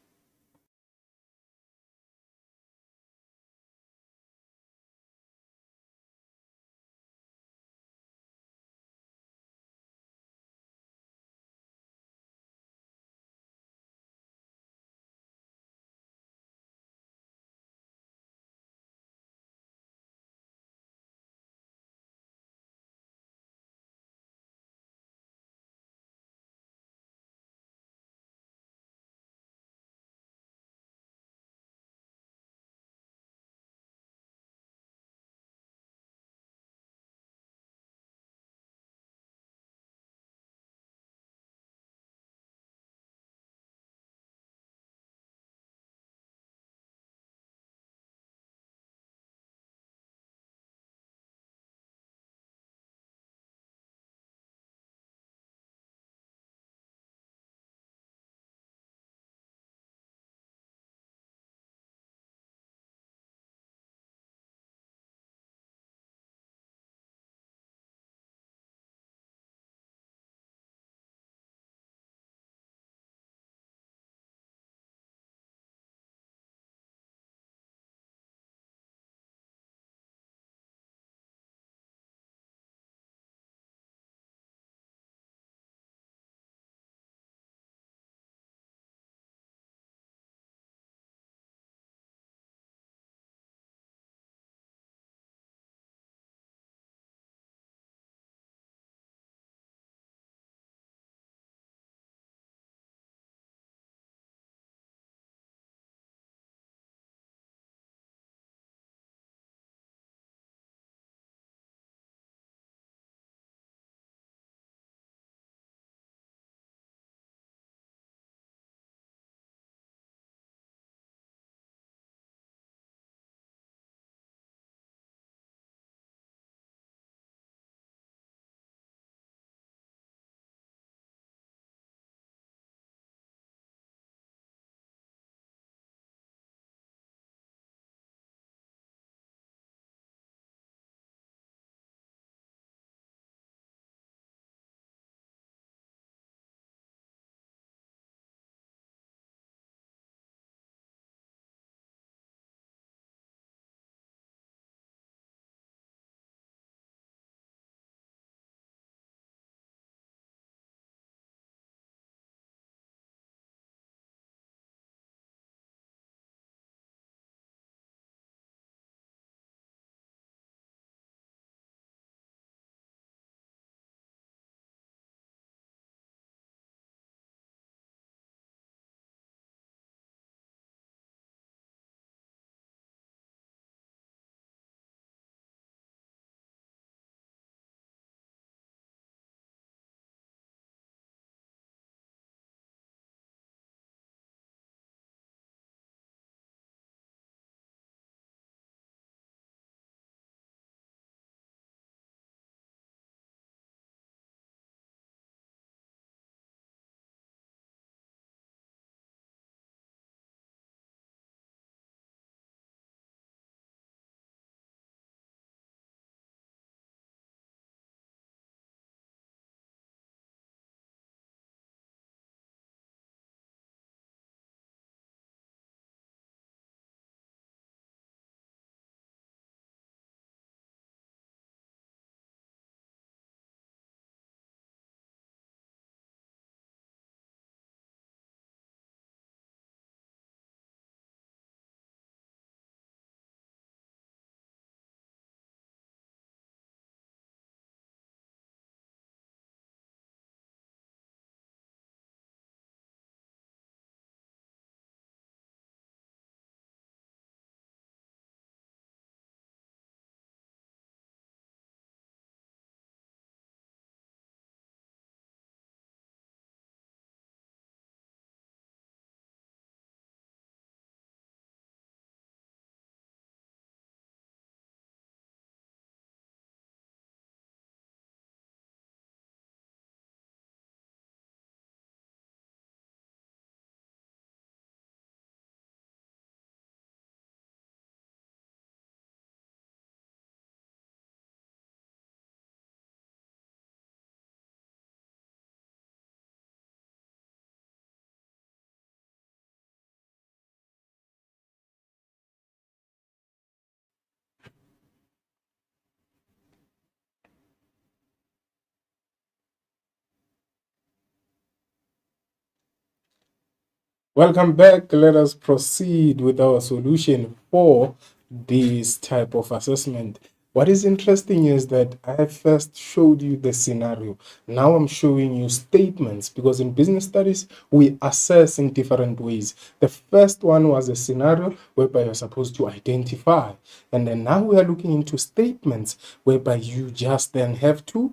Welcome back. Let us proceed with our solution for this type of assessment. What is interesting is that I first showed you the scenario. Now I'm showing you statements, because in business studies, we assess in different ways. The first one was a scenario whereby you're supposed to identify. And then now we are looking into statements whereby you just then have to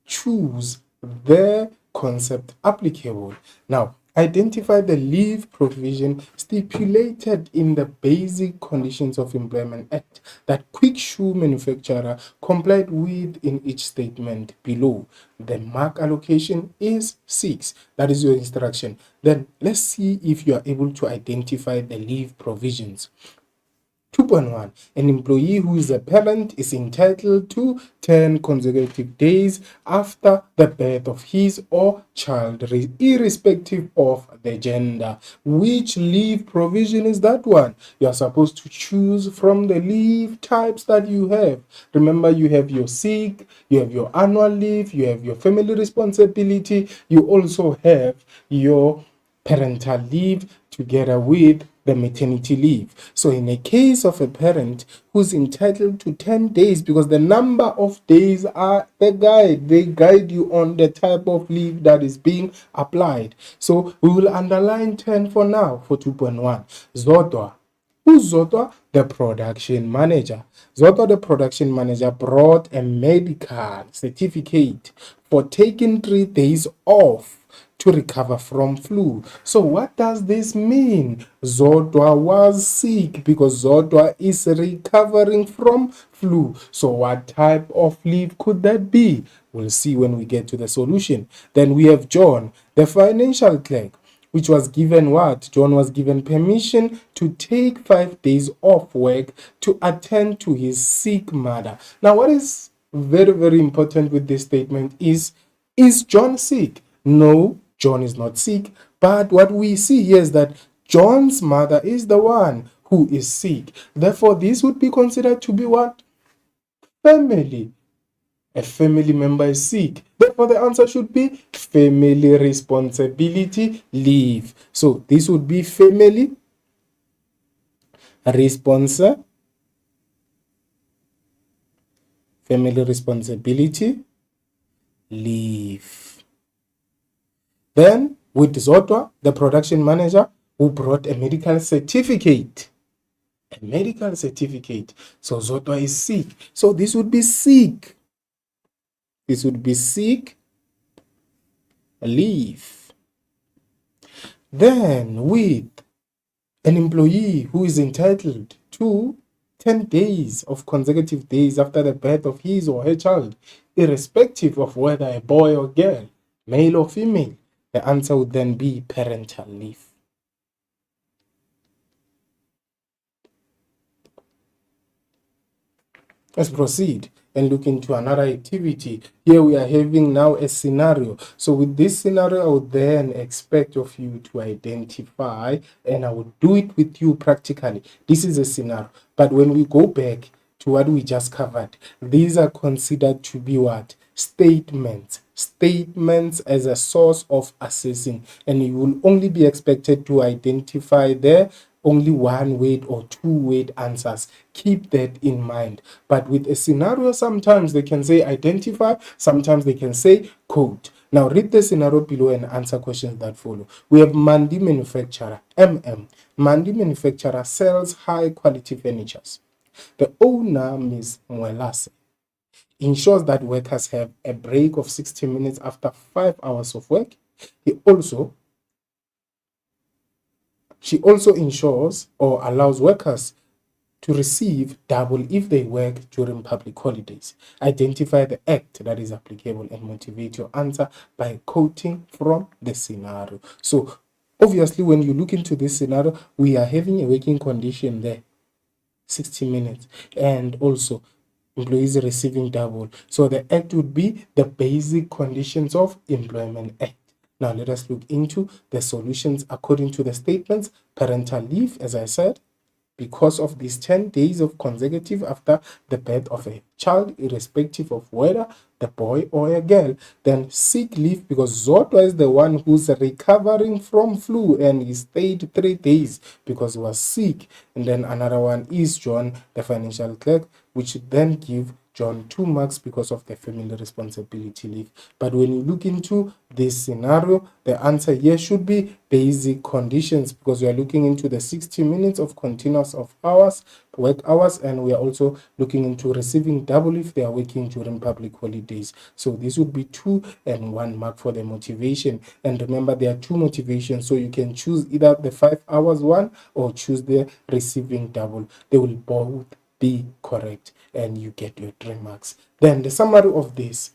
choose the concept applicable. Now, identify the leave provision stipulated in the Basic Conditions of Employment Act that Quick Shoe manufacturer complied with in each statement below. The mark allocation is 6. That is your instruction. Then let's see if you are able to identify the leave provisions. 2.1. An employee who is a parent is entitled to 10 consecutive days after the birth of his or child, irrespective of the gender. Which leave provision is that one? You are supposed to choose from the leave types that you have. Remember, you have your sick, you have your annual leave, you have your family responsibility, you also have your parental leave together with the maternity leave. So in a case of a parent who's entitled to 10 days, because the number of days are the guide, they guide you on the type of leave that is being applied. So we will underline 10 for now for 2.1. Zodwa. Who's Zodwa? The production manager. Zodwa, the production manager, brought a medical certificate for taking 3 days off to recover from flu. So what does this mean? Zodwa was sick because Zodwa is recovering from flu. So what type of leave could that be? We'll see when we get to the solution. Then we have John, the financial clerk, which was given what? John was given permission to take 5 days off work to attend to his sick mother. Now, what is very, very important with this statement is John sick? No, John is not sick. But what we see here is that John's mother is the one who is sick. Therefore, this would be considered to be what? Family. A family member is sick. Therefore, the answer should be family responsibility leave. So this would be family responsibility leave. Then with Zodwa, the production manager, who brought a medical certificate. A medical certificate. So Zodwa is sick. So this would be sick. This would be sick leave. Then with an employee who is entitled to 10 days of consecutive days after the birth of his or her child, irrespective of whether a boy or girl, male or female, the answer would then be parental leave. Let's proceed and look into another activity. Here we are having now a scenario. So with this scenario, I would then expect of you to identify, and I would do it with you practically. This is a scenario. But when we go back to what we just covered, these are considered to be what? Statements. Statements as a source of assessing. And you will only be expected to identify there only one word or two word answers. Keep that in mind. But with a scenario, sometimes they can say identify, sometimes they can say quote. Now read the scenario below and answer questions that follow. We have Mandi manufacturer, MM. Mandi manufacturer sells high quality furnitures. The owner, Ms. Mwelase, ensures that workers have a break of 60 minutes after 5 hours of work. She also ensures or allows workers to receive double if they work during public holidays. Identify the act that is applicable and motivate your answer by quoting from the scenario. So obviously, when you look into this scenario, we are having a working condition there, 60 minutes, and also employees receiving double. So the act would be the Basic Conditions of Employment Act. Now let us look into the solutions according to the statements. Parental leave, as I said, because of these 10 days of consecutive after the birth of a child, irrespective of whether the boy or a girl. Then sick leave because Zodwa is the one who's recovering from flu and he stayed 3 days because he was sick. And then another one is John, the financial clerk, which then give John 2 marks because of the family responsibility leave. But when you look into this scenario, the answer here should be basic conditions, because we are looking into the 60 minutes of continuous of hours, work hours, and we are also looking into receiving double if they are working during public holidays. So this would be 2 and 1 mark for the motivation. And remember, there are 2 motivations, so you can choose either the 5 hours one or choose the receiving double. They will both be correct and you get your 3 marks. Then the summary of this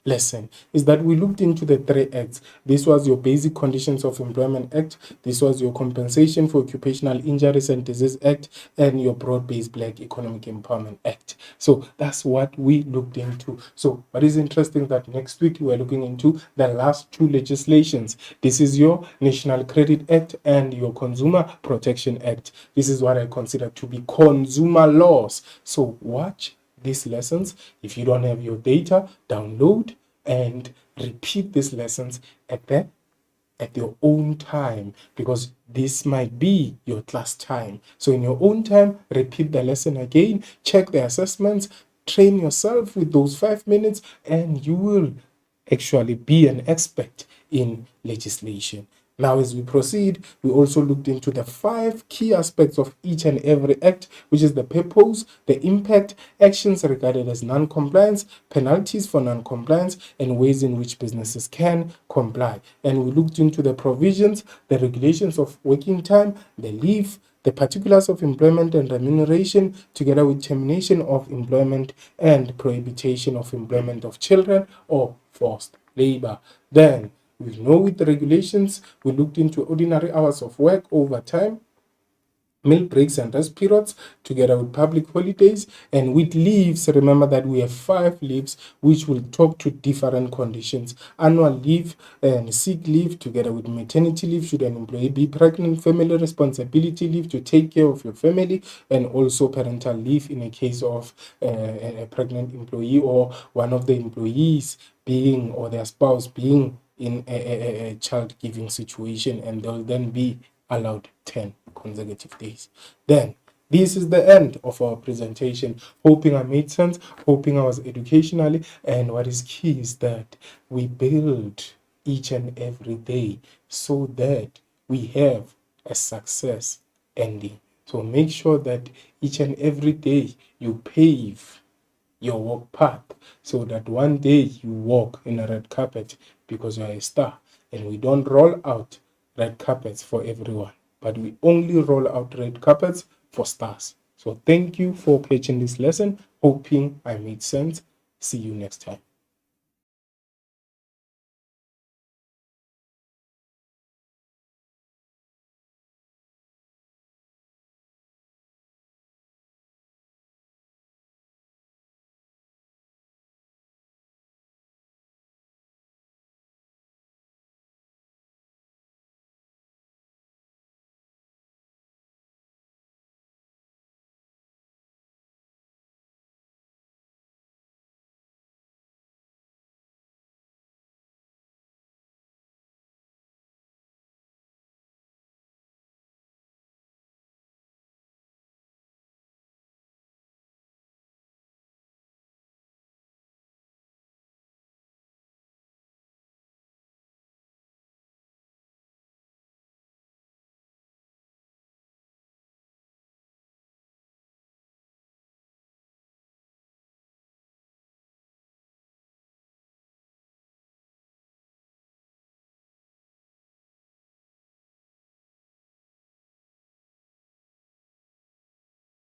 lesson is that we looked into the 3 acts. This was your Basic Conditions of Employment Act, this was your Compensation for Occupational Injuries and Disease Act, and your Broad-Based Black Economic Empowerment Act. So that's what we looked into. So what is interesting that next week we're looking into the last 2 legislations. This is your National Credit Act and your Consumer Protection Act. This is what I consider to be consumer laws. So watch these lessons. If you don't have your data, download and repeat these lessons at your own time, because this might be your class time. So in your own time, repeat the lesson again, check the assessments, train yourself with those 5 minutes, and you will actually be an expert in legislation. Now, as we proceed, we also looked into the 5 key aspects of each and every act, which is the purpose, the impact, actions regarded as non-compliance, penalties for non-compliance, and ways in which businesses can comply. And we looked into the provisions, the regulations of working time, the leave, the particulars of employment and remuneration, together with termination of employment and prohibition of employment of children or forced labor. Then we know with the regulations, we looked into ordinary hours of work, overtime, meal breaks and rest periods, together with public holidays, and with leaves. Remember that we have 5 leaves which will talk to different conditions: annual leave and sick leave, together with maternity leave should an employee be pregnant, family responsibility leave to take care of your family, and also parental leave in a case of a pregnant employee or one of the employees being, or their spouse being, in a child giving situation, and they'll then be allowed 10 consecutive days. Then this is the end of our presentation. Hoping I made sense, hoping I was educationally, and what is key is that we build each and every day so that we have a success ending. So make sure that each and every day you pave your walk path so that one day you walk in a red carpet because you are a star. And we don't roll out red carpets for everyone, but we only roll out red carpets for stars. So thank you for catching this lesson. Hoping I made sense. See you next time.